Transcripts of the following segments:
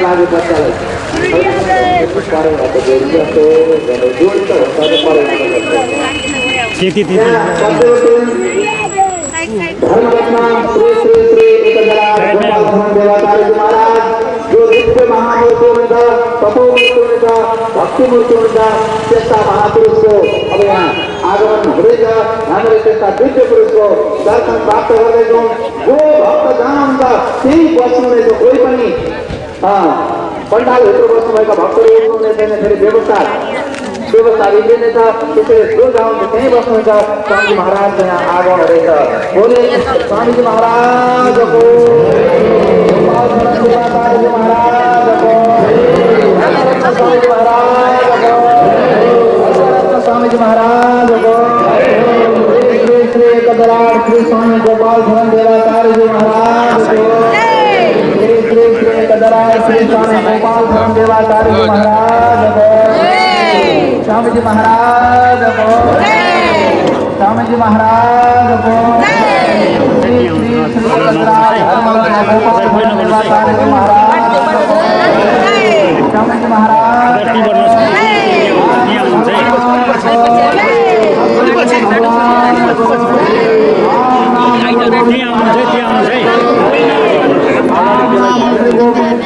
लागे बच्चालाई जो नित्य महामूर्ति हुनुहुन्छ, तपोमूर्ति हुनुहुन्छ, भक्तिमूर्ति हुनुहुन्छ, त्यस्ता महापुरुषको अब यहाँ आगमन हुँदैछ। हामीले त्यस्ता दिव्य पुरुषको दर्शन प्राप्त गर्दैछौँ। जो भक्त जहाँ हुन्छ त्यही बस्नुहुनेछ। कोही पनि पण्डालभित्र बस्नुभएका भक्तहरू उठ्नुहुने छैन। फेरि व्यवस्था लिँदैछ। त्यसैले जो जहाँ हुन्छ त्यहीँ बस्नुहुन्छ। स्वामीजी महाराजको यहाँ आगमन हुँदैछ। बोले स्वामीजी महाराजको, स्वामीजी महाराजको, स्वामीजी महाराजको, श्री श्री कदरार श्री स्वामी गोपाल धरम देवाचार्य जी महाराजको, श्री श्री श्री कदरार श्री स्वामी गोपाल धरम देवाचार्य जी महाराजको, स्वामीजी महाराजको, स्वामीजी महाराजको, श्री श्री श्री कदरार गोपाल धरम देवाचार्य जी महाराजको, स्वामीजी महाराज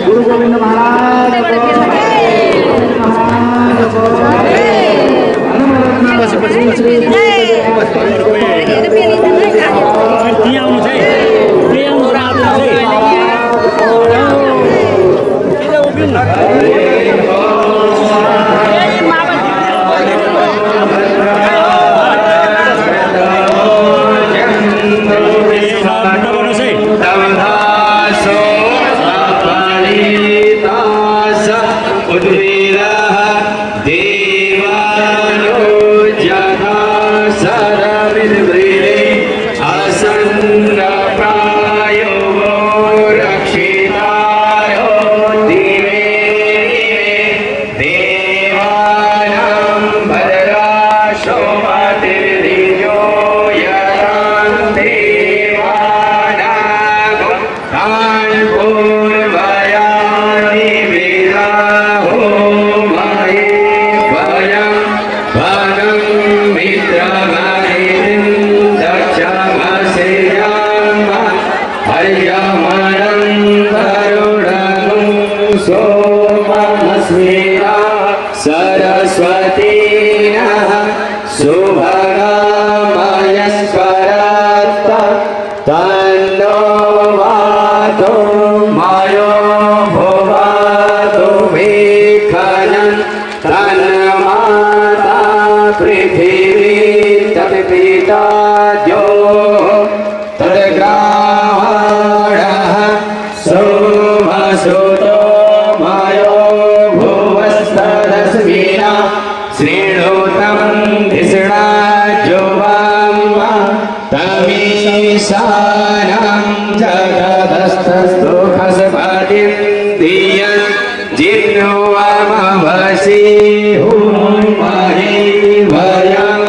गुरु गोविंद महाराज सरस्वती शुभगामयस्करात् तन्नो वातो मायो भुवातो विखनं तन्माता पृथिवी तत्पिता द्यो तद्ग्रामणः सोमसुतो श्रीणोतं धिषणाजो वाम्मा तमीशानं जगदस्तस्तुखस्पतिं दियं जिन्नो वामवसि हुमहि भयं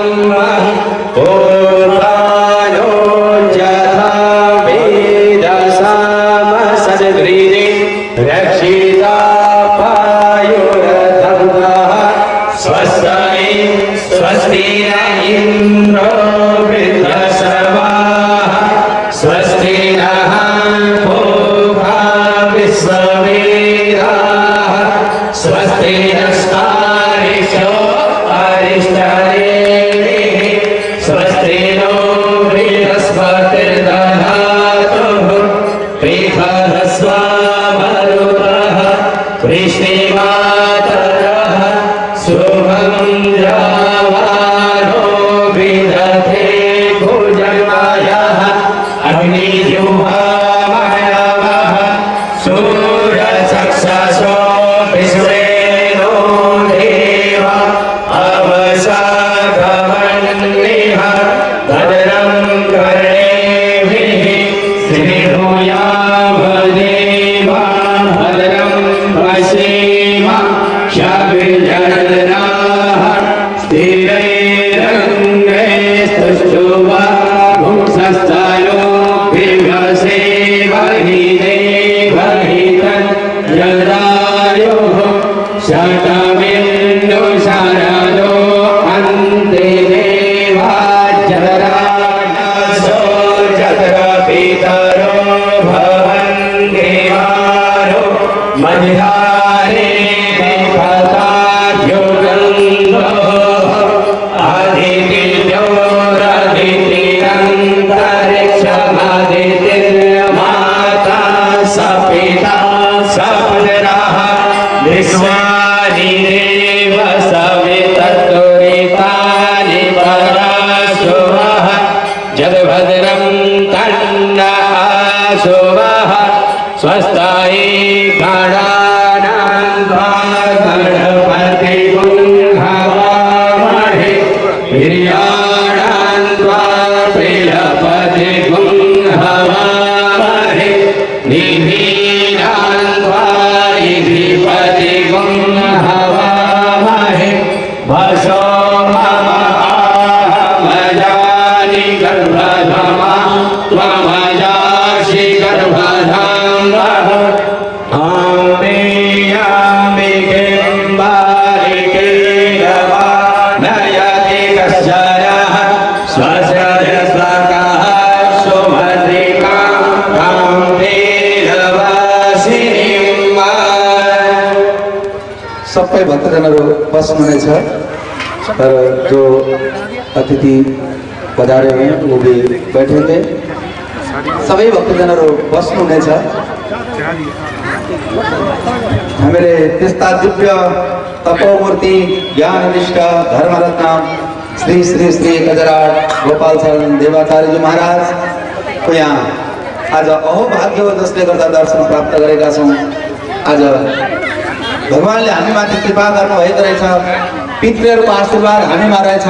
ओर्वानो जथा वेदसामसद्गृहे रक्षिता स्वस्ति न इंद्रो वृद्धश्रवाः स्वस्ति नः पूर्वा विश्ववेदाः स्वस्ति नस्तारिषो अरिष्टरेणिः स्वस्ति नो बृहस्पतिर्दधातुः पितरः स्वमरुतः हरिहरे विभताभ्युगन्धो अदितिर्योरदितिरन्तरिक्षमदितिर्माता सपिता सपुत्रः विश्वानि देव सवितर्तुरितानि पराशुवः जलभद्रं तन्न आशुवः स्वस्तायै गणानां गणपतिं हवामहे वीर्याणां त्वा प्रियपतिं हवामहे निधीनां त्वा निधिपतिं हवामहे वसो ममजानि गर्भधमा त्वमजासि गर्भधामः नयति कश्चनः स्वस्य स्वकः सुभद्रिकां सबै भक्तजनहरू बस्नुहुनेछ और जो अतिथि पधारे हुए हैं वो भी बैठेंगे। सबै भक्तजनहरू बस्नुहुनेछ। हामीले त्यस्ता दिव्य तपोमूर्ति ज्ञान निष्ठा धर्मरत्न श्री श्री श्री गजराज गोपाल शरण देवाचार्य जी महाराज को यहाँ आज अहोभाग्य हो जसले गर्दा दर्शन प्राप्त गरेका छौँ। आज भगवानले हामीमाथि कृपा गर्नुभएको रहेछ, पितृहरूको आशीर्वाद हामीमा रहेछ,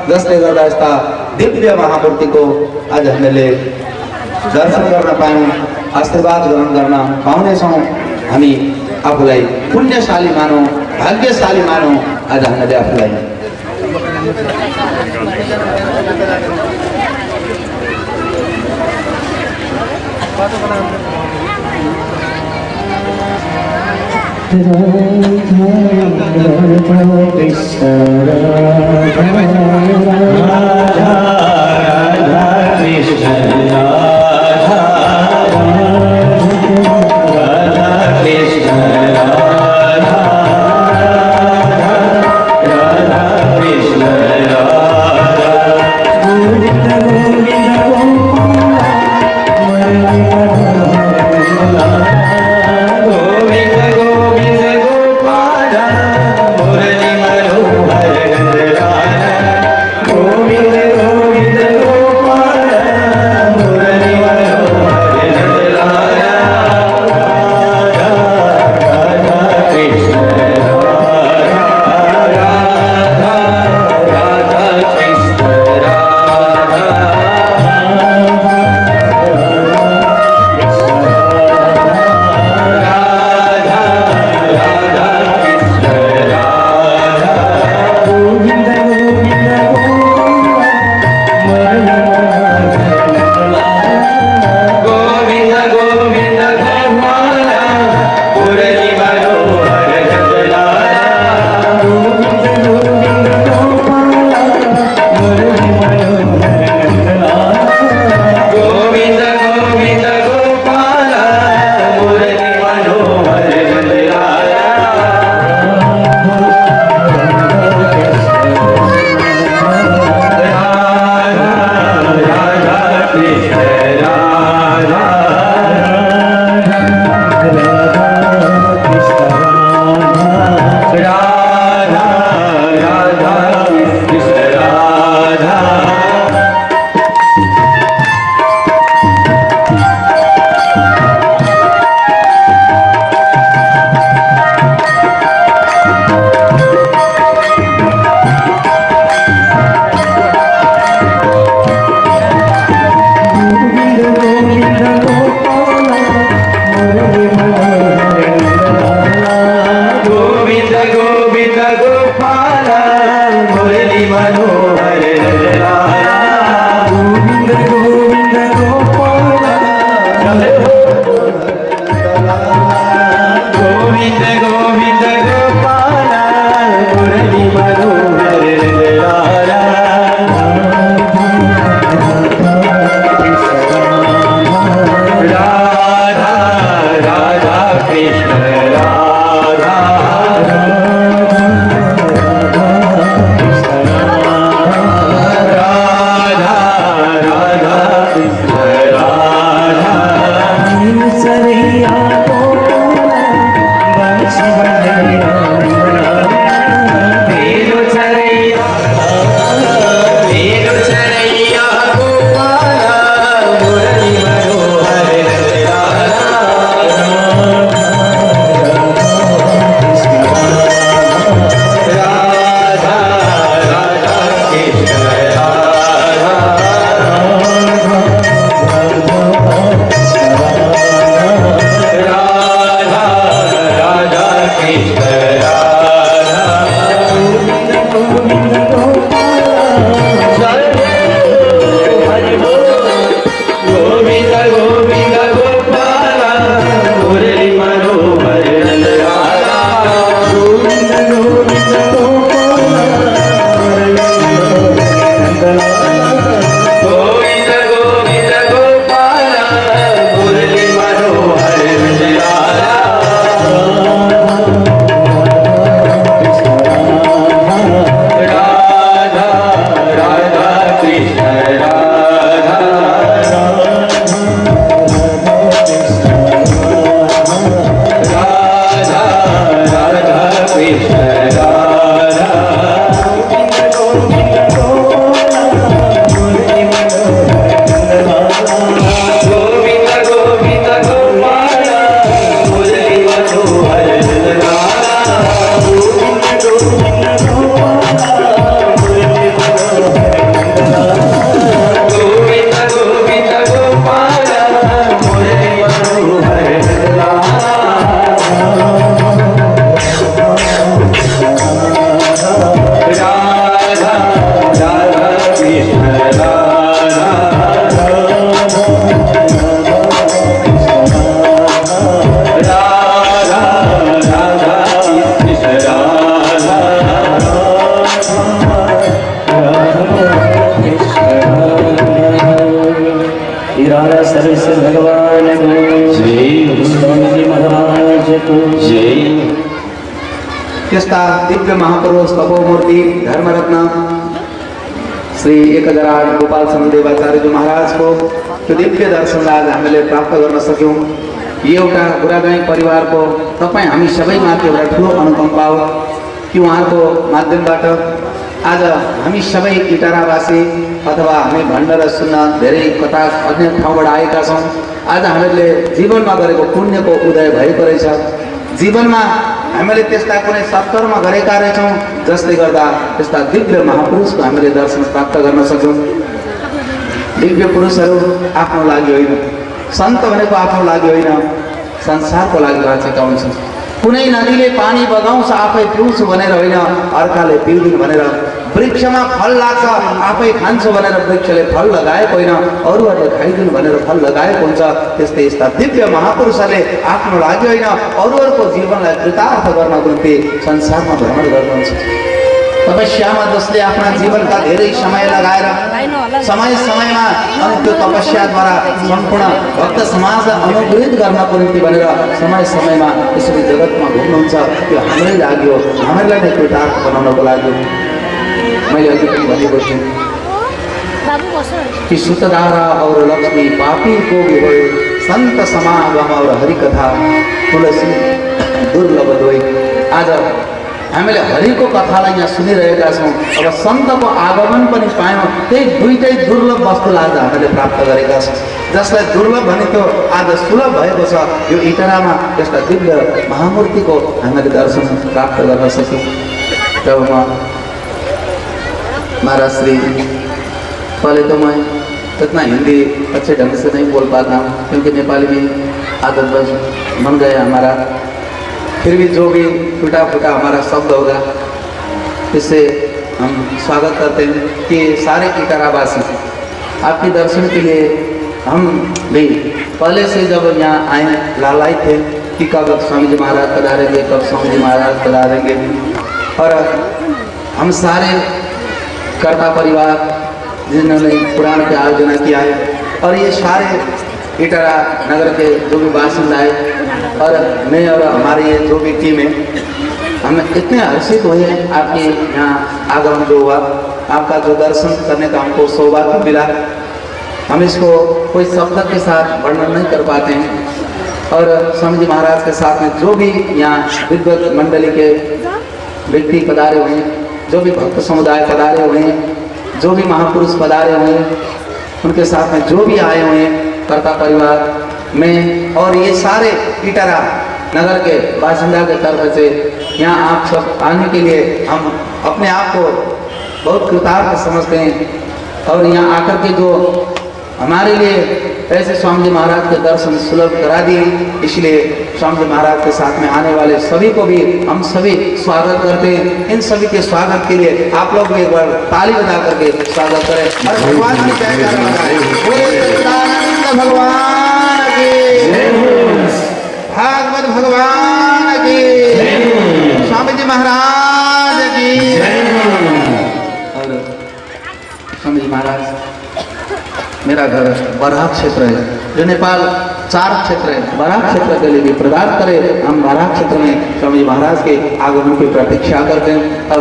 जसले गर्दा यस्ता दिव्य महामूर्तिको आज हामीले दर्शन गर्न पायौँ, आशीर्वाद ग्रहण गर्न पाउनेछौँ। हामी आफूलाई पुण्यशाली मानौँ, भाग्यशाली मानौँ। आज हामीले आफूलाई Krishna कृष्ण राधा गोविंद गोविंद गोपाल मुरली मनोहर नंदलाला गोविंद गोविंद गोविंद गोविंद गोपाल मुरली मनोहर नंदलाला राधा राधा कृष्ण राधा राधा राधा कृष्ण राधा गोविंद गोविंद गोपाल मुरली मनोहर नंदलाला गोविंद गोविंद गोविंद गोविंद गोपाल मुरली मनोहर नंदलाला राधा राधा कृष्ण राधा राधा राधा कृष्ण राधा राधा सर्वेश्वर भगवान को जय स्वामी जी महाराज को जय त्यस्ता दिव्य महापुरुष तपोमूर्ति धर्मरत्न श्री 1008 गोपाल देवाचार्य महाराज को त्यो दिव्य दर्शनलाई आज हामीले प्राप्त गर्न सक्यौँ। यो एउटा गुरागाई परिवारको तपाईँ हामी सबैमाथि एउटा ठुलो अनुकम्पा हो कि उहाँहरूको माध्यमबाट आज हामी सबै इटारावासी अथवा हामी भण्डारा सुन्न धेरै कथा अन्य ठाउँबाट आएका छौँ। आज हामीले जीवनमा गरेको पुण्यको उदय भएको रहेछ। जीवनमा हामीले त्यस्ता कुनै सत्कर्म गरेका रहेछौँ जसले गर्दा त्यस्ता दिव्य महापुरुषको हामीले दर्शन प्राप्त गर्न सक्छौँ। दिव्य पुरुषहरू आफ्नो लागि होइन, सन्त भनेको आफ्नो लागि होइन, संसारको लागि बाँचेका हुन्छन्। कुनै नदीले पानी बगाउँछ आफै पिउँछु भनेर होइन, अर्काले पिउँदिन भनेर। वृक्षमा फल लाग्छ आफै खान्छु भनेर वृक्षले फल लगाएको होइन, अरूहरूले खाइदिनु भनेर फल लगाएको हुन्छ। त्यस्तै यस्ता दिव्य महापुरुषहरूले आफ्नो लागि होइन, अरूहरूको जीवनलाई कृतार्थ गर्नको निम्ति संसारमा भ्रमण गर्नुहुन्छ। तपस्यामा जसले आफ्ना जीवनका धेरै समय लगाएर समय समयमा अनि त्यो तपस्याद्वारा सम्पूर्ण भक्त समाजलाई अनुग्रहित गर्नको निम्ति भनेर समय समयमा यसरी जगतमा घुम्नुहुन्छ, त्यो हाम्रै लागि हो, हामीलाई नै कृतार्थ बनाउनको लागि। मैले अघि पनि भनेको थिएँ कि सुतधारा और लक्ष्मी पापी को भी हो, संत समागम और हरिकथा तुलसी दुर्लभ दोई। आज हामीले हरिको कथालाई यहाँ सुनिरहेका छौँ। अब सन्तको आगमन पनि पायौँ। त्यही दुईटै दुर्लभ वस्तुलाई आज हामीले प्राप्त गरेका छौँ। जसलाई दुर्लभ भनेको आज सुलभ भएको छ। यो इटरामा यस्ता दिव्य महामूर्तिको हामीले दर्शन प्राप्त गर्न सक्यौँ। जब महाराज श्री, पहले तो मैं इतना हिंदी अच्छे ढंग से नहीं बोल पाता हूँ क्योंकि नेपाली में आदत बस बन गया हमारा। फिर भी जो भी टूटा फूटा हमारा शब्द होगा इससे हम स्वागत करते हैं कि सारे इटारावासी आपके दर्शन के लिए हम भी पहले से जब यहाँ आए लालायित थे कि कब स्वामी जी महाराज पधारेंगे, कब स्वामी जी महाराज पधारेंगे। और हम सारे कर्ता परिवार जिन्होंने पुराण के आयोजना किया है और ये सारे इटारा नगर के जो भी बासिंदा है और मैं और हमारी ये जो भी टीम है, हम इतने हर्षित हुए हैं आपके यहाँ आगमन जो हुआ, आपका जो दर्शन करने का हमको सौभाग्य मिला। हम इसको कोई शब्द के साथ वर्णन नहीं कर पाते हैं। और स्वामी जी महाराज के साथ में जो भी यहाँ विद्वत मंडली के व्यक्ति पधारे हुए हैं, जो भी भक्त समुदाय पधारे हुए हैं, जो भी महापुरुष पधारे हुए हैं, उनके साथ में जो भी आए हुए हैं कर्ता परिवार में, और ये सारे इटारा नगर के बासिंदा के तरफ से यहाँ आप सब आने के लिए हम अपने आप को बहुत कृतार्थ समझते हैं। और यहाँ आकर के जो हमारे लिए ऐसे स्वामी जी महाराज के दर्शन सुलभ करा दिए। इसलिए स्वामी जी महाराज के साथ में आने वाले सभी को भी हम सभी स्वागत करते हैं। इन सभी के स्वागत के लिए आप लोग भी एक बार ताली बजा करके स्वागत करें और भगवान की जयकार लगाएं। बोले सच्चिदानंद भगवान की, भागवत भगवान की, स्वामी जी महाराज की। और स्वामी जी महाराज, मेरा घर बराह क्षेत्र है, जो नेपाल 4 क्षेत्र है, बराह क्षेत्र के लिए भी प्रदान करें। हम बराह क्षेत्र में स्वामी जी महाराज के आगमन की प्रतीक्षा करते हैं और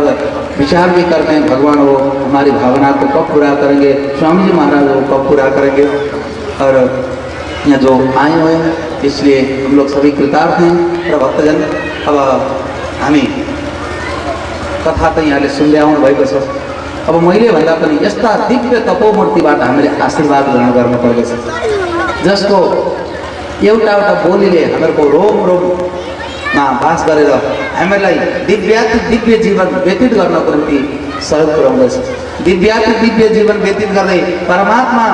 विचार भी करते हैं भगवान वो हमारी भावना को कब पूरा करेंगे, स्वामी जी महाराज वो कब पूरा करेंगे। और यहाँ जो आए हुए हैं इसलिए हम लोग सभी कृतार्थ हैं। र भक्तजन, अब हामी कथा त यहाँले सुन्दै आउनु भएको छ। अब मैले भन्दा पनि यस्ता दिव्य तपोमूर्तिबाट हामीले आशीर्वाद ग्रहण गर्नुपर्दछ, जसको एउटा एउटा बोलीले हाम्रो रोम रोममा वास गरेर हामीलाई दिव्य जीवन व्यतीत गर्नको निम्ति सहयोग पुर्याउँदछ। दिव्य जीवन व्यतीत गर्दै परमात्मा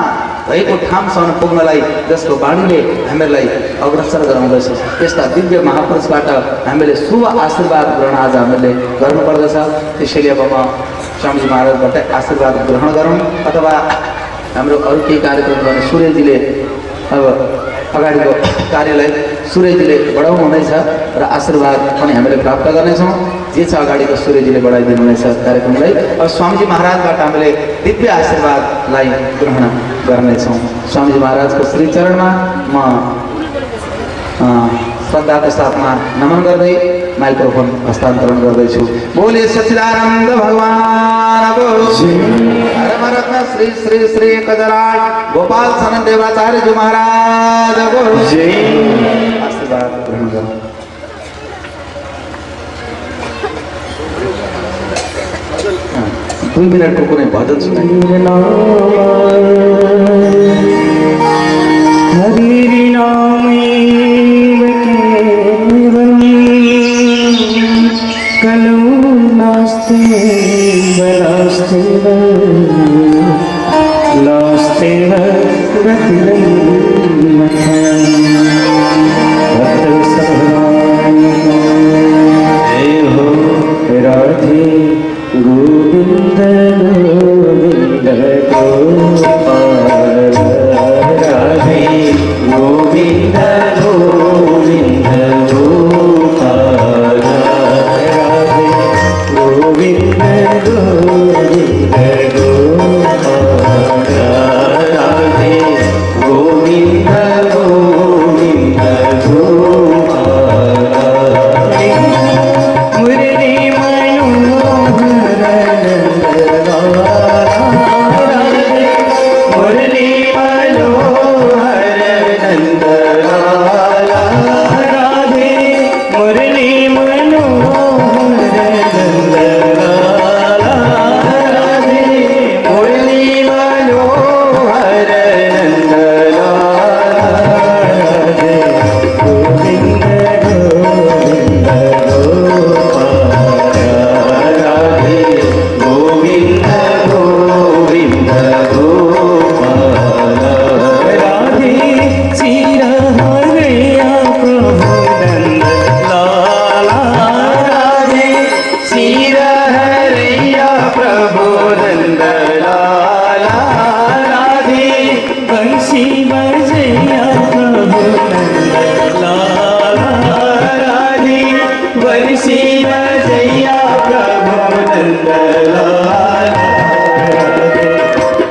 भएको ठाउँसम्म पुग्नलाई जसको बाणीले हामीलाई अग्रसर गराउँदछ, त्यस्ता दिव्य महापुरुषबाट हामीले शुभ आशीर्वाद ग्रहण आज हामीले गर्नुपर्दछ। त्यसैले अब म स्वामीजी महाराजबाट आशीर्वाद ग्रहण गरौँ अथवा हाम्रो अरू केही कार्यक्रम गर्ने सूर्यजीले अब अगाडिको कार्यलाई सूर्यजीले बढाउनु हुनेछ र आशीर्वाद पनि हामीले प्राप्त गर्नेछौँ। जे छ अगाडिको सूर्यजीले बढाइदिनु हुनेछ कार्यक्रमलाई। अब स्वामीजी महाराजबाट हामीले दिव्य आशीर्वादलाई ग्रहण गर्नेछौँ। स्वामीजी महाराजको श्रीचरणमा म श्रद्धाको साथमा नमन गर्दै माइक्रोफोन हस्तान्तरण गर्दैछु। बोले सच्चिदानन्द भगवानको धर्मरत्न श्री श्री श्री कजराट गोपाल सनन देवाचार्य जी महाराजको आशीर्वाद ग्रहण गरौँ। 2 मिनटको कुनै भजन सुनाइदिनु। हरि नाम कलौ नास्ते नास्ते राधे गोविंद गोविंद गोपाल, राधे गोविंद गोविंद गोपाल, राधे गोविंद गोविंद गोपाल, राधे गोविंद गोविंद गोपाल। मुरली मनोहर मुरली मनोहर नंदलाला, राधे मुरली मनोहर नंदलाला, राधे मुरली मनोहर नंदलाला, राधे गोविंद गोविंद गोपाल, राधे गोविंद गोविंद गोपाल, राधे सिरा हरया प्रभु नंद लाला, राधे सिरा हरया प्रभु नंद लाला, राधे बंशी बजया प्रभु नंद लाला, राधे बंशी बजया प्रभु नंद लाला, राधे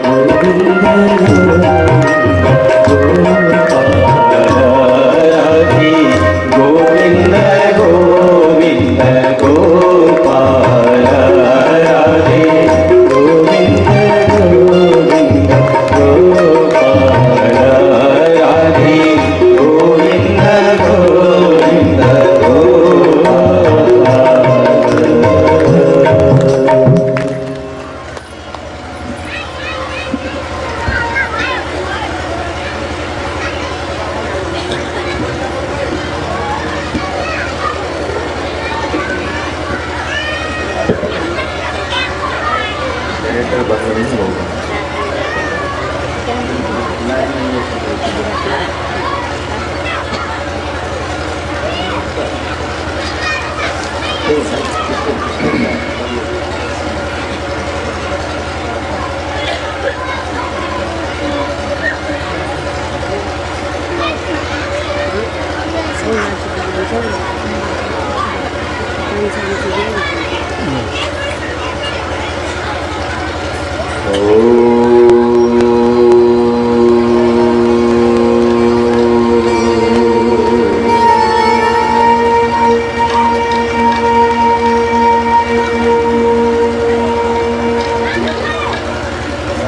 गोविंद राधे गोविंद गोविंद गोपाल, राधे गोविंद गोविंद गोपाल, राधे गोविंद गोविंद गोपाल।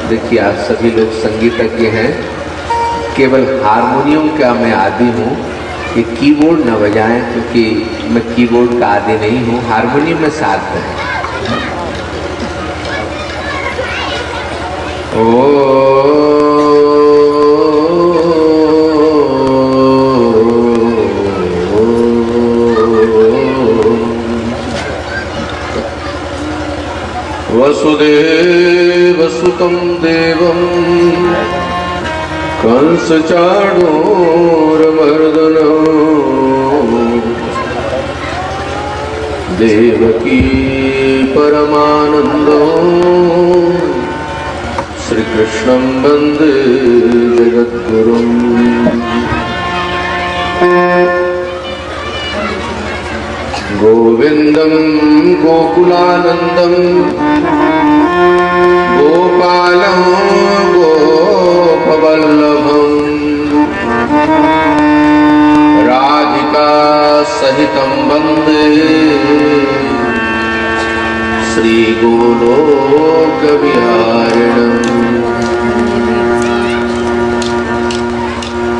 देखिए, आप सभी लोग संगीतज्ञ हैं, केवल हारमोनियम का मैं आदी हूँ कि कीबोर्ड न बजाएं, क्योंकि मैं कीबोर्ड का आदी नहीं हूँ। हारमोनियम में साथ है। वसुदेवसुतं देवं कंसचाणूरमर्दनं देवकी परमानन्दो श्रीकृष्णं वन्दे जगद्गुरुम्। गोविन्दं गोकुलानन्दं गोपालं गोपवल्लभं राधिका सहितं वन्दे श्रीगोलोकविहारिणम्।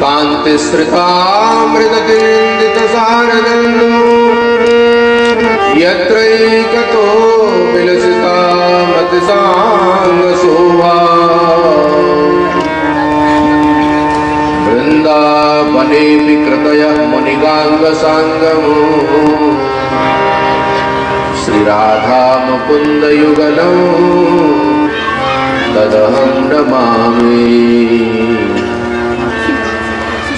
कान्तिश्रितामृततिन्दितसारदण्डो यत्रैकतो विलसिता मतिसाङ्गशोभा। वृन्दावनेऽपि कृतयः मुनिगाङ्गसाङ्गमो श्रीराधा मुकुन्दयुगलं तदहं नमामि।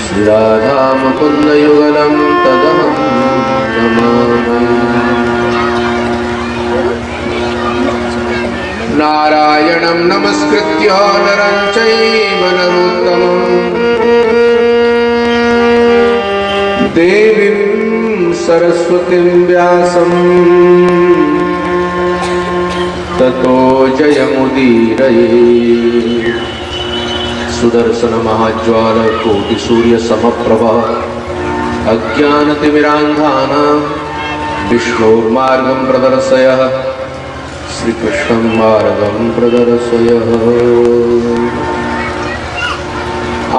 श्रीराधा मुकुन्दयुगलं तदहं नमामि। नारायणं नमस्कृत्य नरं चैव नरोत्तमं देवीं सरस्वतीं व्यासं ततो जयमुदीरये। सुदर्शनमहाज्वाल कोटिसूर्यसमप्रभा अज्ञानतिमिरान्धानां विष्णोर्मार्गं प्रदर्शय श्रीकृष्णं मार्गं प्रदर्शय।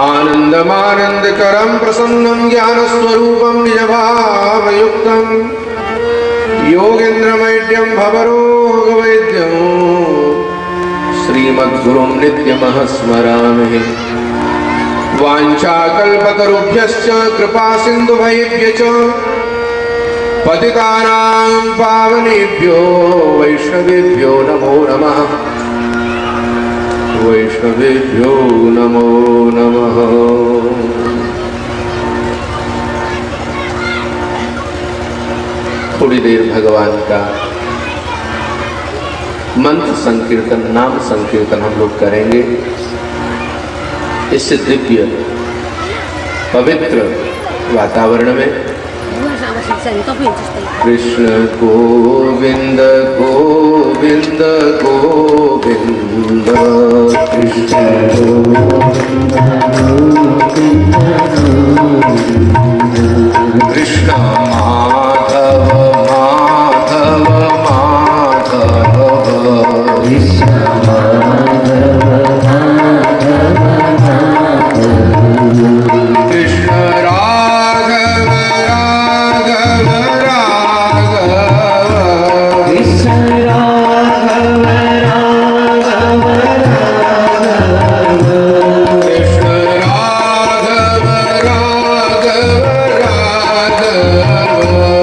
आनन्दमानन्दकरं प्रसन्नं ज्ञानस्वरूपं निजभावयुक्तं योगेन्द्रमैड्यं भवरोगवैद्यं श्रीमद्गुरुं नित्यमः स्मरामि। वाञ्छाकल्पतरुभ्यश्च कृपासिन्धुभ्यश्च पतितानां पावनेभ्यो वैष्णवेभ्यो नमो नमः। वैष्णवेभ्यो नमो नमः। थोड़ी देर भगवान का मंत्र संकीर्तन, नाम संकीर्तन हम लोग करेंगे। इस दिव्य पवित्र वातावरण में कृष्ण गोविंद गोविंद गोविंद कृष्ण कृष्ण माधव माधव माधव कृष्ण राघव राघव राघव कृष्ण राघव राघव राघव कृष्ण राघव राघव राघव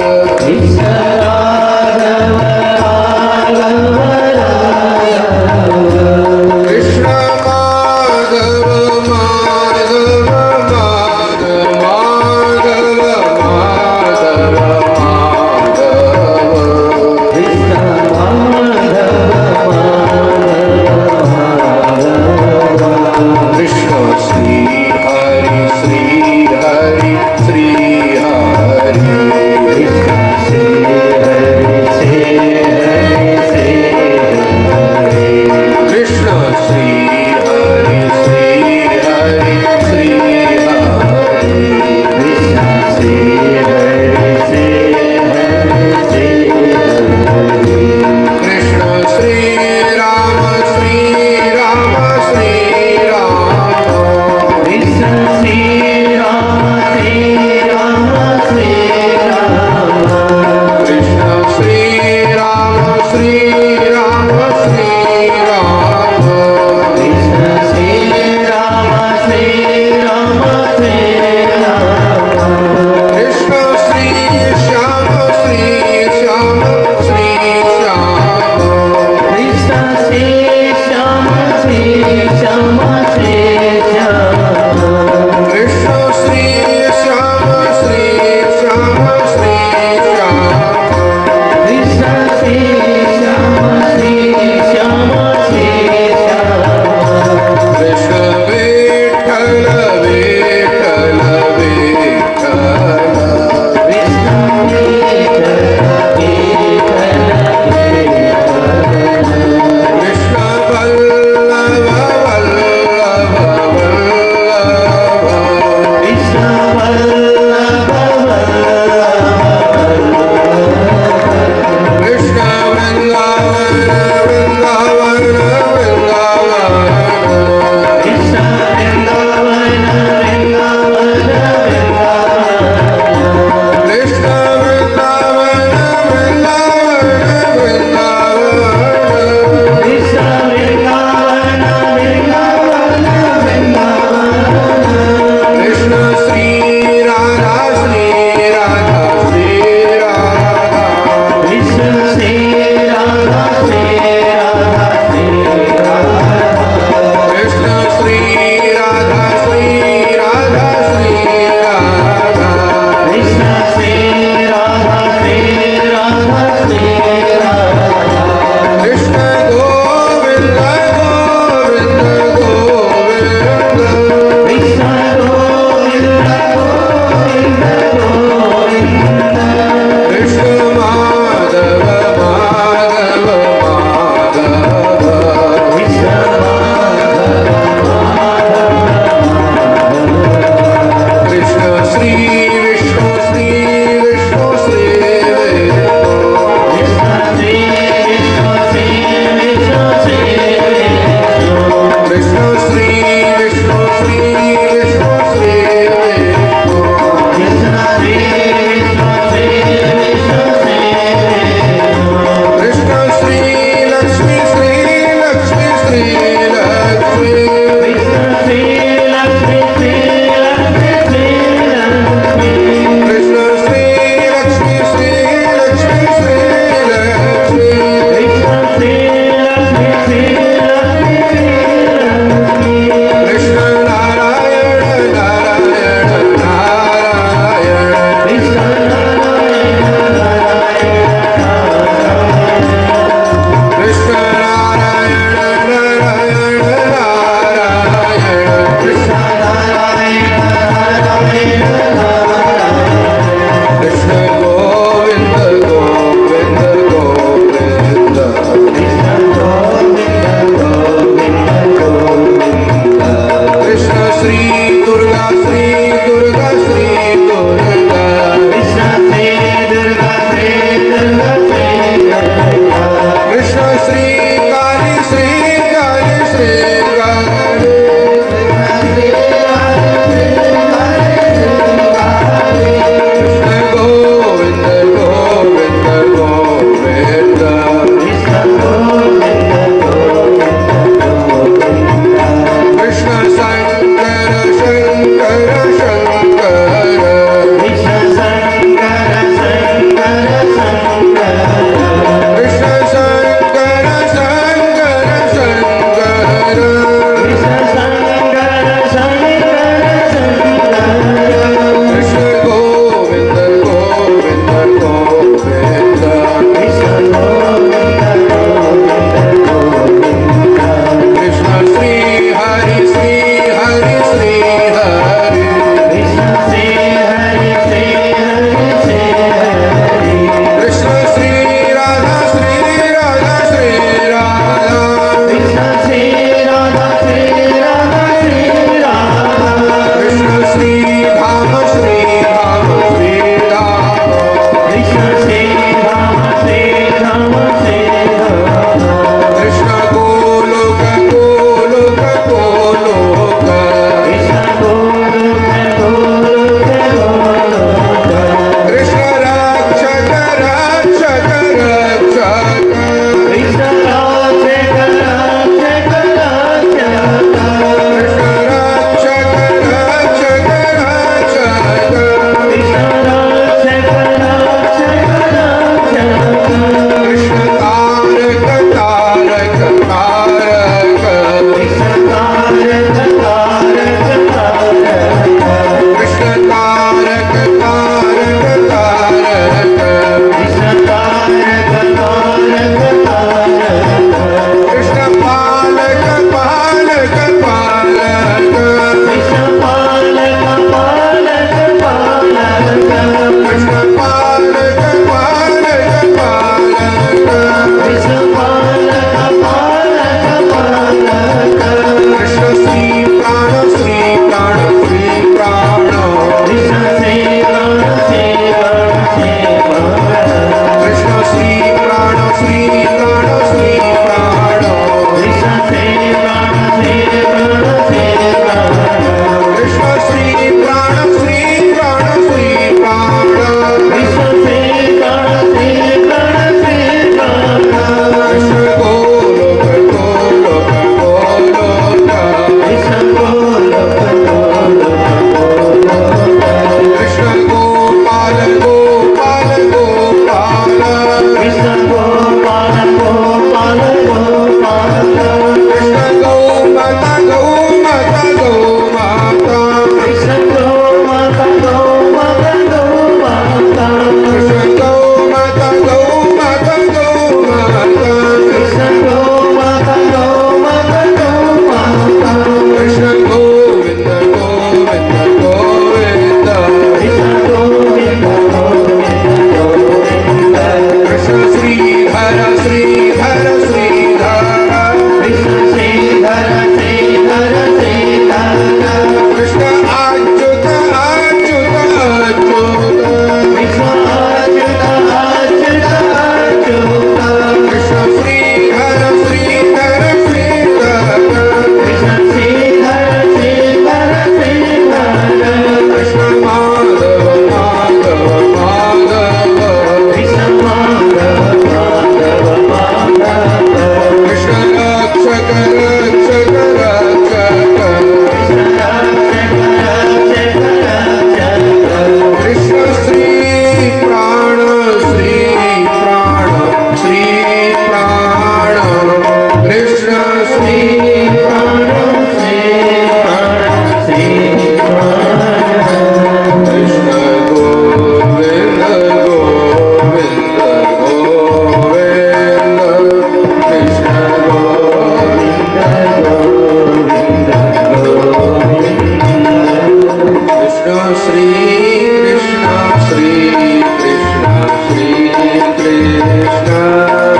माधव माधव कृष्ण श्री विष्णु श्री विष्णु श्री कृष्ण श्री विष्णु श्री विष्णु श्री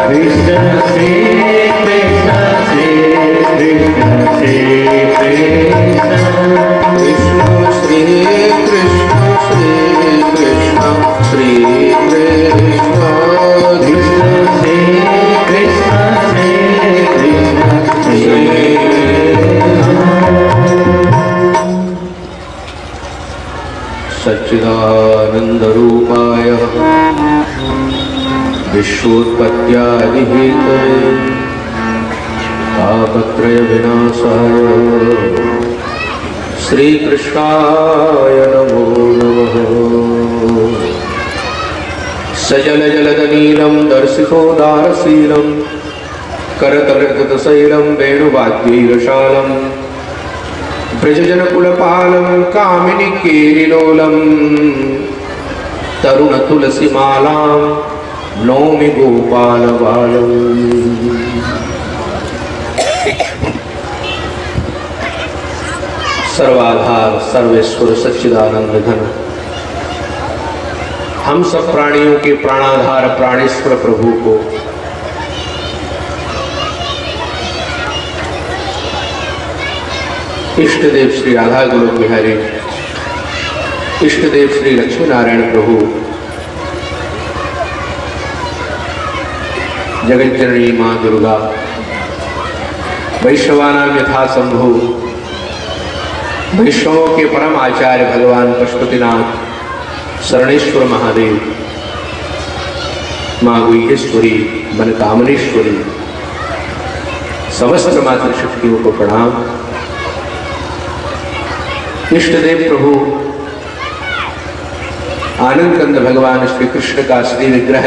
कृष्ण श्री कृष्ण श्री कृष्ण श्री कृष्ण विष्णु श्री कृष्ण श्री कृष्ण श्री कृष्ण विष्णु श्री कृष्ण श्री कृष्ण श्री सच्चिदानंद रूपाय विश्वोत्पत्त्यादिहेतवे तापत्रय विनाशाय श्रीकृष्णाय नमो नमः। सजल जलदनीलं दर्शितोदारशीलं करतलकृतशैलं वेणुवाद्यैरशालं ब्रजजनकुलपालं कामिनीकेलिलोलं तरुणतुलसीमालां नौमि गोपालबालम्। सर्वाधार सर्वेश्वर सच्चिदानंद घन हम सब प्राणियों के प्राणाधार प्राणेश्वर प्रभु को इष्ट देव श्री राधा गोलोक बिहारी, इष्ट देव श्री लक्ष्मी नारायण प्रभु, जगत जननी मां दुर्गा, वैष्णवानां यथा शंभु, वैष्णवों के परम आचार्य भगवान पशुपतिनाथ, शरणेश्वर महादेव, मां गुह्येश्वरी, मनकामनेश्वरी, समस्त मातृशक्तियों को प्रणाम। इष्ट देव प्रभु आनंद कंद भगवान श्री कृष्ण का श्री विग्रह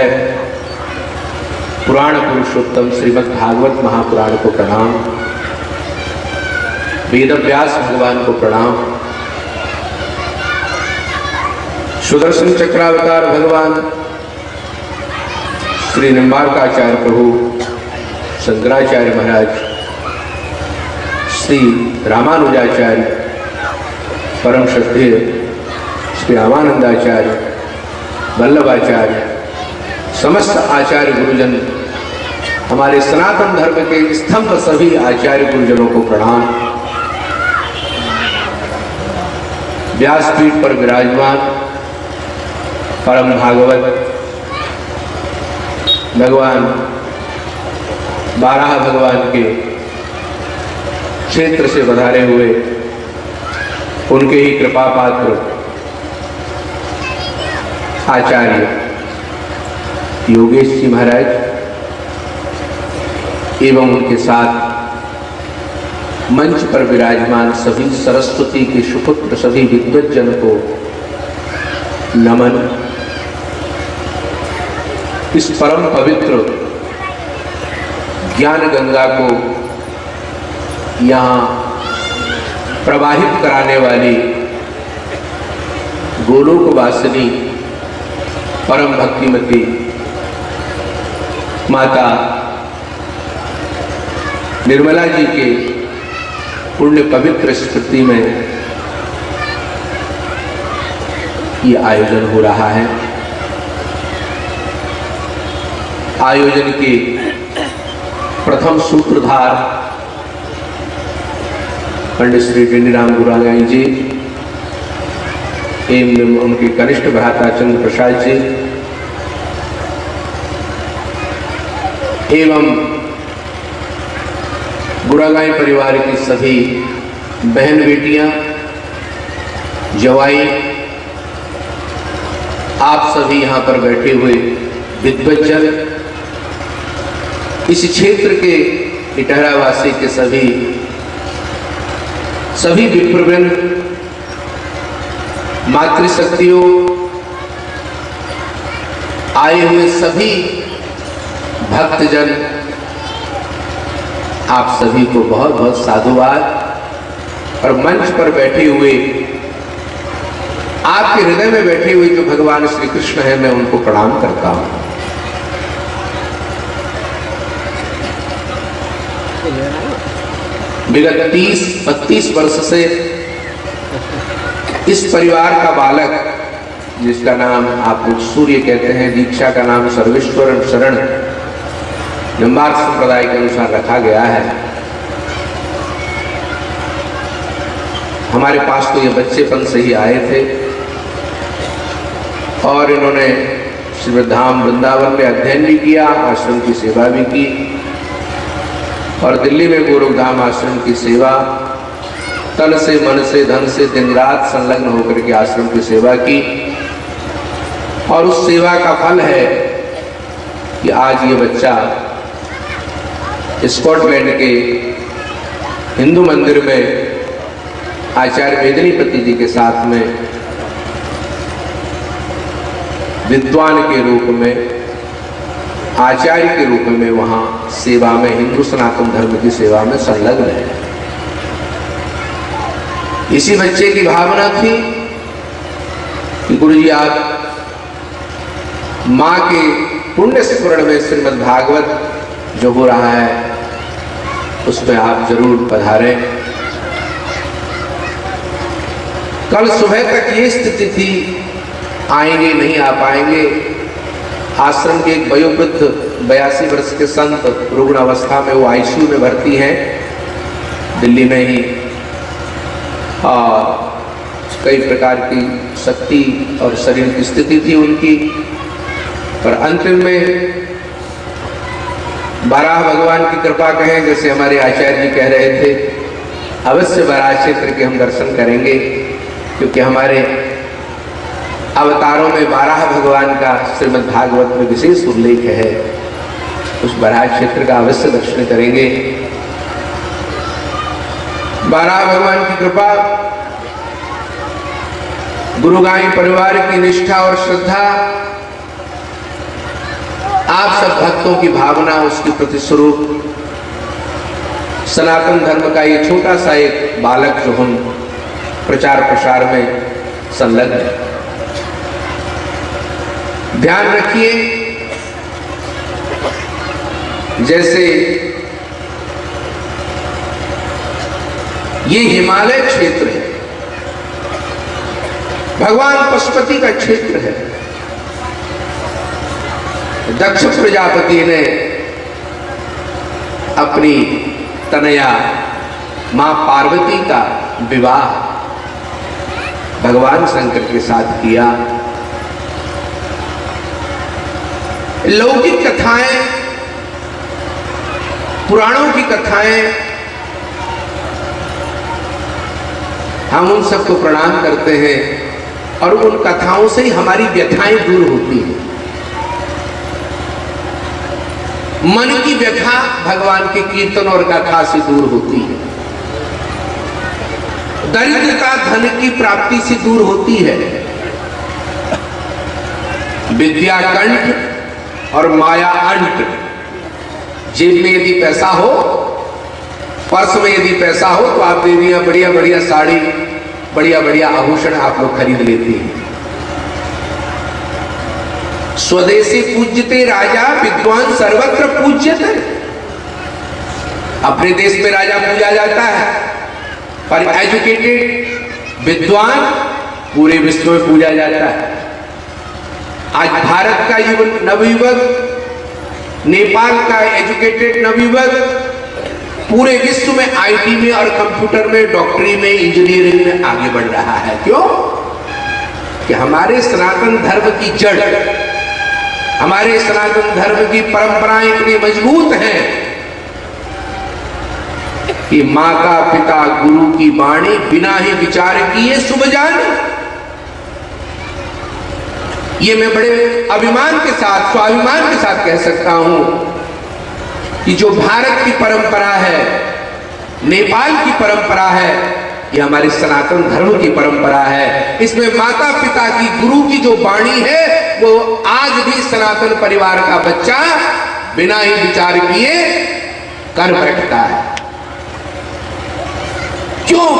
पुराण पुरुषोत्तम श्रीमद् भागवत महापुराण को प्रणाम। वेद व्यास भगवान को प्रणाम। सुदर्शन चक्रावतार भगवान श्री निम्बार्काचार्य प्रभु, शंकराचार्य महाराज, श्री रामानुजाचार्य, परम श्रद्धेय श्री रामानंदाचार्य, वल्लभाचार्य, समस्त आचार्य गुरुजन, हमारे सनातन धर्म के स्तंभ सभी आचार्य गुरुजनों को प्रणाम। व्यासपीठ पर विराजमान परम भागवत भगवान बारह भगवान के क्षेत्र से पधारे हुए उनके ही कृपा पात्र आचार्य योगेश जी महाराज एवं उनके साथ मंच पर विराजमान सभी सरस्वती के सुपुत्र सभी विद्वज्जन को नमन। इस परम पवित्र ज्ञान गंगा को यहाँ प्रवाहित कराने वाली गोलोक वासिनी परम भक्तिमती माता निर्मला जी के पुण्य पवित्र स्मृति में ये आयोजन हो रहा है। आयोजन के प्रथम सूत्रधार पंडित श्री डिंडीराम गुरागाई जी एवं उनके कनिष्ठ भ्राता चंद्र प्रसाद जी एवं गुरागाई परिवार की सभी बहन बेटियां, जवाई, आप सभी यहाँ पर बैठे हुए विद्वज्जन, इस क्षेत्र के इटहरावासी के सभी विप्रवृंद, मातृशक्तियों, आए हुए सभी भक्तजन, आप सभी को बहुत बहुत साधुवाद। और मंच पर बैठे हुए, आपके हृदय में बैठे हुए जो भगवान श्री कृष्ण है, मैं उनको प्रणाम करता हूं। विगत 30-32 वर्ष से इस परिवार का बालक जिसका नाम आप लोग सूर्य कहते हैं, दीक्षा का नाम सर्वेश्वर शरण निम्बार्क संप्रदाय के अनुसार रखा गया है। हमारे पास तो ये बच्चेपन से ही आए थे और इन्होंने श्रीधाम वृंदावन में अध्ययन भी किया, आश्रम की सेवा भी की और दिल्ली में गोरखधाम आश्रम की सेवा तन से मन से धन से दिन रात संलग्न होकर के आश्रम की सेवा की। और उस सेवा का फल है कि आज ये बच्चा स्कॉटलैंड के हिंदू मंदिर में आचार्य वेदनीपति जी के साथ में विद्वान के रूप में, आचार्य के रूप में वहां सेवा में, हिंदू सनातन धर्म की सेवा में संलग्न है। इसी बच्चे की भावना थी कि गुरुजी आप मां के पुण्य स्मरण में श्रीमद् भागवत जो हो रहा है उसमें आप जरूर पधारें। कल सुबह तक ये स्थिति थी, आएंगे नहीं आ पाएंगे। आश्रम के एक वयोवृद्ध 82 वर्ष के संत रुग्ण अवस्था में वो आईसीयू में भर्ती हैं दिल्ली में ही, और कई प्रकार की शक्ति और शरीर की स्थिति थी उनकी। पर अंतिम में बाराह भगवान की कृपा कहें, जैसे हमारे आचार्य जी कह रहे थे, अवश्य बाराह क्षेत्र के हम दर्शन करेंगे, क्योंकि हमारे अवतारों में बाराह भगवान का श्रीमद् भागवत में विशेष उल्लेख है। उस बाराह क्षेत्र का अवश्य दर्शन करेंगे। बाराह भगवान की कृपा, गुरुगाई परिवार की निष्ठा और श्रद्धा, आप सब भक्तों की भावना, उसके प्रति स्वरूप सनातन धर्म का ये छोटा सा एक बालक जो हम प्रचार प्रसार में संलग्न है। ध्यान रखिए, जैसे ये हिमालय क्षेत्र है, भगवान पशुपति का क्षेत्र है। दक्ष प्रजापति ने अपनी तनया मां पार्वती का विवाह भगवान शंकर के साथ किया। लौकिक कथाएं, पुराणों की कथाएं, हम उन सबको प्रणाम करते हैं और उन कथाओं से ही हमारी व्यथाएं दूर होती हैं। मन की व्यथा भगवान के कीर्तन और कथा से दूर होती है। दरिद्रता धन की प्राप्ति से दूर होती है। विद्या कंठ और माया अंट, जेब में यदि पैसा हो, पर्स में यदि पैसा हो, तो आप देवियां बढ़िया बढ़िया साड़ी, बढ़िया बढ़िया आभूषण आप लोग खरीद लेते हैं। स्वदेशी पूज्यते राजा, विद्वान सर्वत्र पूज्यते। अपने देश में राजा पूजा जाता है, पर एजुकेटेड विद्वान पूरे विश्व में पूजा जाता है। आज भारत का नवयुवक, नेपाल का एजुकेटेड नवयुवक पूरे विश्व में आईटी में और कंप्यूटर में, डॉक्टरी में, इंजीनियरिंग में आगे बढ़ रहा है। क्यों? कि हमारे सनातन धर्म की जड़, हमारे सनातन धर्म की परंपराएं इतनी मजबूत हैं कि माता पिता गुरु की वाणी बिना ही विचार किए शुभ जाने। ये मैं बड़े अभिमान के साथ, स्वाभिमान के साथ कह सकता हूं कि जो भारत की परंपरा है, नेपाल की परंपरा है, ये हमारी सनातन धर्म की परंपरा है। इसमें माता पिता की, गुरु की जो वाणी है, वो आज भी सनातन परिवार का बच्चा बिना ही विचार किए कर बैठता है। क्यों?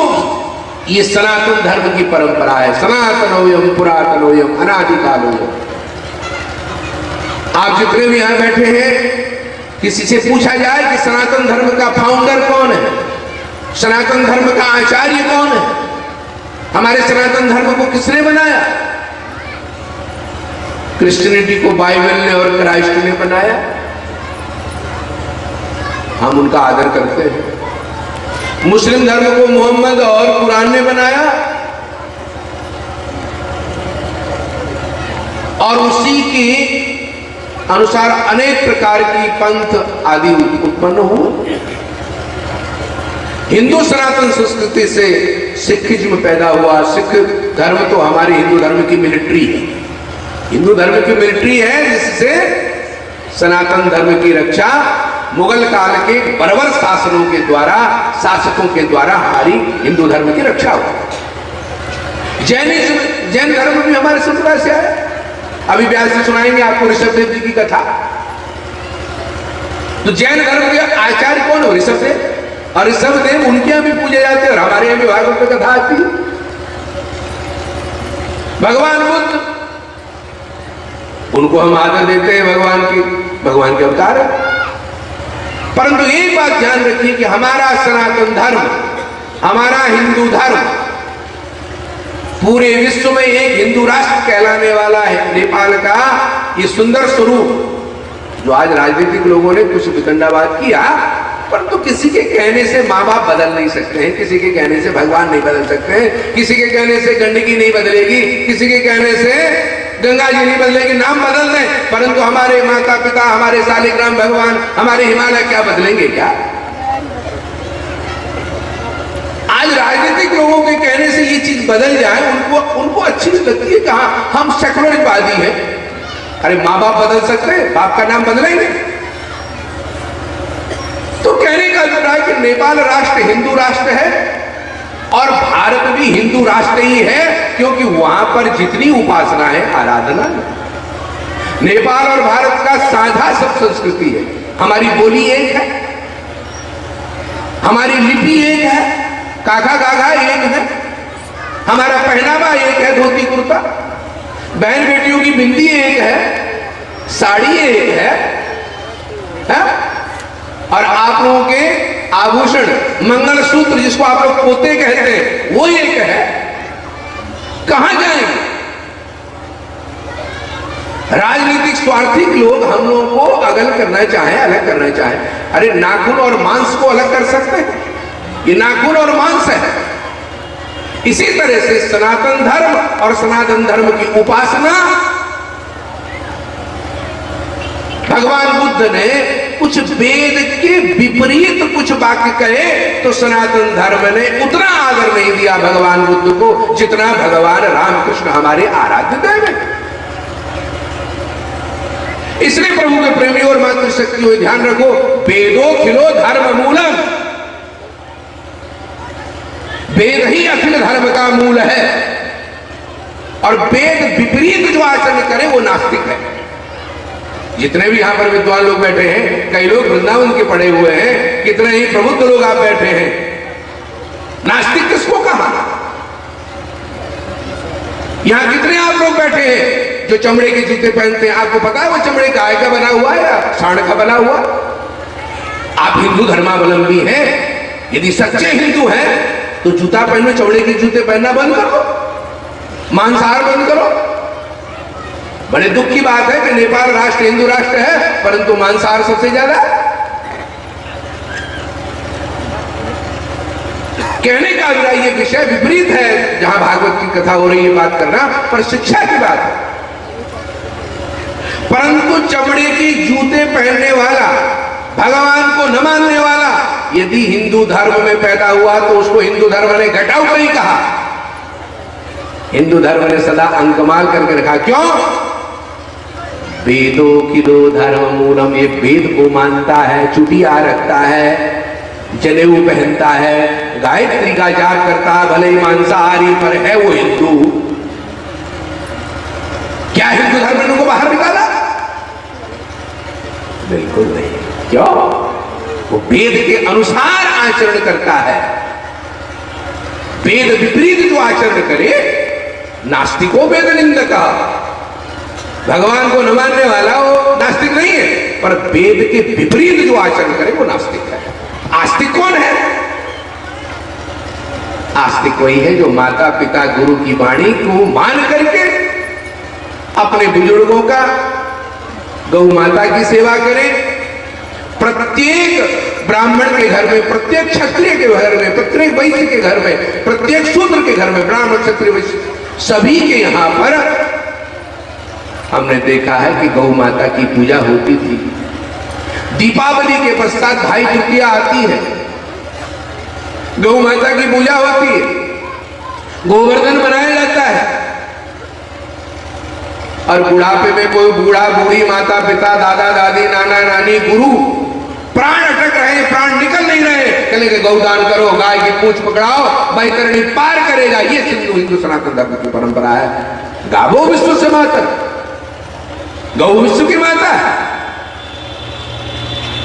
ये सनातन धर्म की परंपरा है। सनातनोयम पुरातनोयम अनादिकालोयम। आप जितने भी यहां बैठे हैं, किसी से पूछा जाए कि सनातन धर्म का फाउंडर कौन है, सनातन धर्म का आचार्य कौन है, हमारे सनातन धर्म को किसने बनाया, क्रिश्चियनिटी को बाइबल ने और क्राइस्ट ने बनाया, हम उनका आदर करते हैं। मुस्लिम धर्म को मोहम्मद और कुरान ने बनाया और उसी के अनुसार अनेक प्रकार की पंथ आदि उत्पन्न हुए। हिंदू सनातन संस्कृति से सिखिज्म पैदा हुआ। सिख धर्म तो हमारे हिंदू धर्म की मिलिट्री है, हिंदू धर्म की मिलिट्री है, जिससे सनातन धर्म की रक्षा मुगल काल के बर्बर शासनों के द्वारा, शासकों के द्वारा हमारी हिंदू धर्म की रक्षा हुई। जैन धर्म भी हमारे समुदाय से आया। अभी व्यास जी सुनाएंगे आपको ऋषभदेव जी की कथा। तो जैन धर्म के आचार्य कौन हो? ऋषभदेव। और ऋषभदेव उनके यहां भी पूजे जाते हैं और हमारे यहां भी भागवत में कथा आती है। भगवान बुद्ध, उनको हम आदर देते हैं, भगवान के अवतार है। परंतु एक बात ध्यान रखिए कि हमारा सनातन धर्म, हमारा हिंदू धर्म पूरे विश्व में एक हिंदू राष्ट्र कहलाने वाला है। नेपाल का ये सुंदर स्वरूप, जो आज राजनीतिक लोगों ने कुछ वितंडावाद किया, परंतु किसी के कहने से माँ बाप बदल नहीं सकते हैं, किसी के कहने से भगवान नहीं बदल सकते हैं, किसी के कहने से गंडकी नहीं बदलेगी, किसी के कहने से गंगा जी नहीं बदलेगी। नाम बदल दें, परंतु हमारे माता पिता, हमारे शालिग्राम भगवान, हमारे हिमालय क्या बदलेंगे क्या? आज राजनीतिक लोगों के कहने से ये चीज बदल जाए, उनको अच्छी लगती है कि हाँ हम सेकुलरवादी हैं। अरे माँ बाप बदल सकते हैं, बाप का नाम बदलेंगे? तो कहने का अभिप्राय कि नेपाल राष्ट्र हिंदू राष्ट्र है और भारत भी हिंदू राष्ट्र ही है, क्योंकि वहां पर जितनी उपासना है, आराधना है। नेपाल और भारत का साझा सब संस्कृति है। हमारी बोली एक है, हमारी लिपि एक है, काका गागा एक है, हमारा पहनावा एक है, धोती कुर्ता, बहन बेटियों की बिंदी एक है, साड़ी एक है? और आप लोगों के आभूषण, मंगलसूत्र, जिसको आप लोग पोते कहते हैं, वो एक है। कहां जाएंगे? राजनीतिक स्वार्थी लोग हम लोगों को अलग करना चाहे, अलग करना चाहे। अरे नाखून और मांस को अलग कर सकते हैं? ये नाखून और मांस है। इसी तरह से सनातन धर्म और सनातन धर्म की उपासना, भगवान बुद्ध ने कुछ वेद के विपरीत कुछ वाक्य कहे तो सनातन धर्म ने उतना आदर नहीं दिया भगवान बुद्ध को जितना भगवान रामकृष्ण हमारे आराध्य देव हैं। इसलिए प्रभु के प्रेमी और मातृशक्ति हो, ध्यान रखो, वेदो खिलो धर्म मूलम, वेद ही अखिल धर्म का मूल है। और वेद विपरीत जो आचरण करे वो नास्तिक है। जितने भी यहां पर विद्वान लोग बैठे हैं, कई लोग वृंदावन के पढ़े हुए हैं, कितने ही प्रबुद्ध लोग आप बैठे हैं, नास्तिक किसको कहा? यहां कितने आप लोग बैठे हैं जो चमड़े के जूते पहनते हैं? आपको पता है वो चमड़े गाय का बना हुआ है या सांड का बना हुआ? आप हिंदू धर्मावलंबी हैं, यदि सच्चे हिंदू हैं तो जूता पहनो, चमड़े के जूते पहनना बंद करो, मांसाहार बंद करो। बड़े दुख की बात है कि नेपाल राष्ट्र हिंदू राष्ट्र है, परंतु मांसाहार सबसे ज्यादा है। कहने का अभिप्राय ये विषय विपरीत है, जहां भागवत की कथा हो रही है बात करना, पर शिक्षा की बात है। परंतु चमड़े के जूते पहनने वाला, भगवान को न मानने वाला यदि हिंदू धर्म में पैदा हुआ तो उसको हिंदू धर्म ने घटाऊ नहीं कहा, हिंदू धर्म ने सदा अंकमाल करके रखा। क्यों? वेदो किलो धर्म मूलम, ये वेद को मानता है, चुटिया रखता है, जनेऊ पहनता है, गायत्री का जाप करता है, भले ही मांसाहारी पर है वो हिंदू। क्या हिंदू धर्म ने उनको बाहर निकाला? बिल्कुल नहीं। क्यों? वो वेद के अनुसार आचरण करता है। वेद विपरीत जो आचरण करे, नास्तिको वेद निंदक, भगवान को न मानने वाला वो नास्तिक नहीं है, पर वेद के विपरीत जो आचरण करे वो नास्तिक है। आस्तिक कौन है? आस्तिक वही है जो माता पिता गुरु की वाणी को मान करके अपने बुजुर्गों का, गौ माता की सेवा करें। प्रत्येक ब्राह्मण के घर में, प्रत्येक क्षत्रिय के घर में, प्रत्येक वैश्य के घर में, प्रत्येक शूद्र के घर में, ब्राह्मण क्षत्रिय वैश्य सभी के यहां पर हमने देखा है कि गौ माता की पूजा होती थी। दीपावली के पश्चात भाई दूज आती है, गौ माता की पूजा होती है, गोवर्धन बनाया जाता है। और बुढ़ापे में कोई बूढ़ा बूढ़ी, माता पिता, दादा दादी, नाना नानी, गुरु प्राण अटक रहे, प्राण निकल नहीं रहे, चलेंगे गौदान करो, गाय की पूंछ पकड़ाओ, बैतरणी पार करेगा। ये हिंदू सनातन धर्म की परंपरा है। गावो विश्व से माता, गौ विश्व की माता है।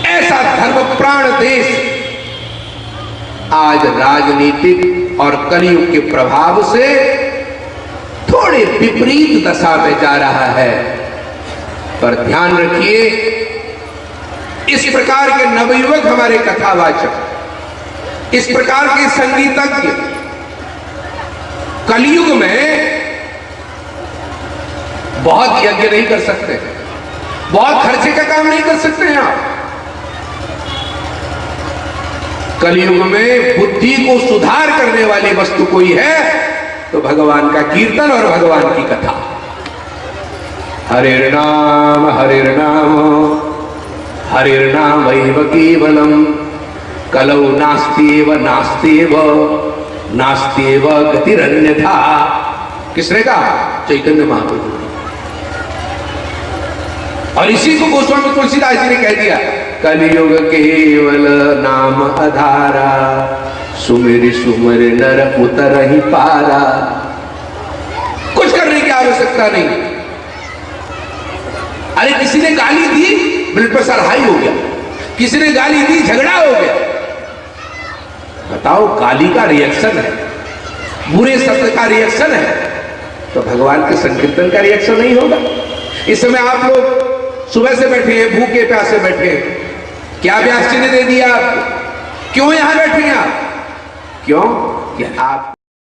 ऐसा धर्म प्राण देश आज राजनीतिक और कलयुग के प्रभाव से थोड़े विपरीत दशा में जा रहा है। पर ध्यान रखिए, इस प्रकार के नवयुवक हमारे कथावाचक, इस प्रकार के संगीतज्ञ कलयुग में बहुत यज्ञ नहीं कर सकते, बहुत खर्चे का काम नहीं कर सकते हैं आप। कलयुग में बुद्धि को सुधार करने वाली वस्तु कोई है तो भगवान का कीर्तन और भगवान की कथा। हरिर्नाम हरिर्नाम हरिर्नामैव केवलम कलौ नास्त्येव नास्त्येव नास्त्येव गतिरन्यथा। किसने कहा? चैतन्य महाप्रभु। और इसी को गोस्वामी तुलसीदास जी ने कह दिया, कलयुग केवल नाम आधारा, सुमिर सुमिर नर उतरहि पारा। कुछ करने की आवश्यकता नहीं। अरे किसी ने गाली दी, ब्लड प्रेशर हाई हो गया, किसी ने गाली दी, झगड़ा हो गया। बताओ, गाली का रिएक्शन है, बुरे शब्द का रिएक्शन है, तो भगवान के संकीर्तन का रिएक्शन नहीं होगा। इस समय आप लोग सुबह से बैठे हैं, भूखे प्यासे बैठे हैं, क्या व्यास जी ने दे दिया आपको? क्यों यहां बैठे हैं आप? क्यों कि आप